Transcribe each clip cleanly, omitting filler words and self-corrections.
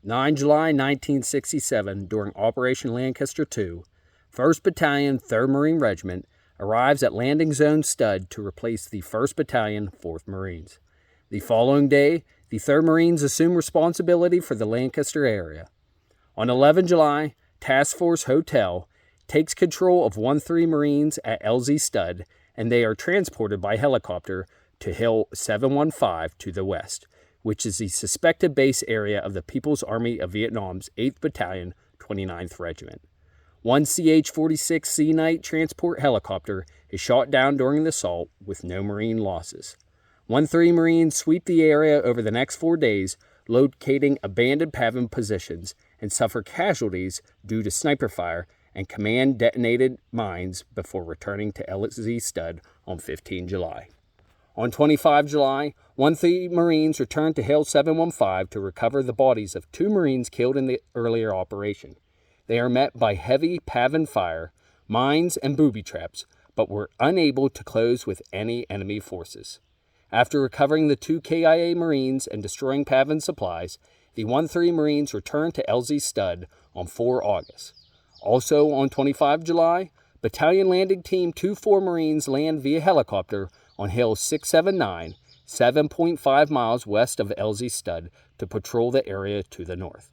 9 July 1967, during Operation Lancaster II, 1st Battalion, 3rd Marine Regiment arrives at Landing Zone Stud to replace the 1st Battalion, 4th Marines. The following day, the 3rd Marines assume responsibility for the Lancaster area. On 11 July, Task Force Hotel takes control of 1-3 Marines at LZ Stud, and they are transported by helicopter to Hill 715 to the west, which is the suspected base area of the People's Army of Vietnam's 8th Battalion, 29th Regiment. One CH-46C Knight transport helicopter is shot down during the assault with no Marine losses. 1-3 Marines sweep the area over the next 4 days, locating abandoned PAVN positions, and suffer casualties due to sniper fire and command-detonated mines before returning to LZ Stud on 15 July. On 25 July, 1-3 Marines returned to Hill 715 to recover the bodies of 2 Marines killed in the earlier operation. They are met by heavy PAVN fire, mines, and booby-traps, but were unable to close with any enemy forces. After recovering the 2 KIA Marines and destroying PAVN supplies, the 1-3 Marines returned to LZ Stud on 4 August. Also on 25 July, Battalion Landing Team 2-4 Marines land via helicopter on Hill 679, 7.5 miles west of LZ Stud, to patrol the area to the north.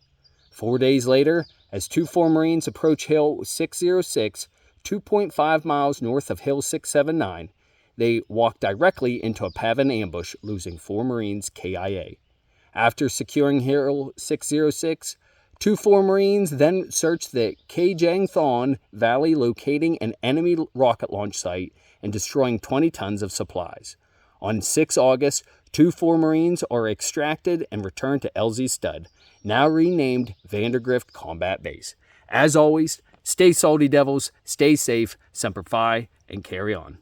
4 days later, as 2-4 Marines approach Hill 606, 2.5 miles north of Hill 679, they walk directly into a PAVN ambush, losing 4 Marines KIA. After securing Hill 606, 2-4 Marines then searched the Khe Giang Thoan Valley, locating an enemy rocket launch site and destroying 20 tons of supplies. On 6 August, 2-4 Marines are extracted and returned to LZ Stud, now renamed Vandegrift Combat Base. As always, stay salty, devils, stay safe, Semper Fi, and carry on.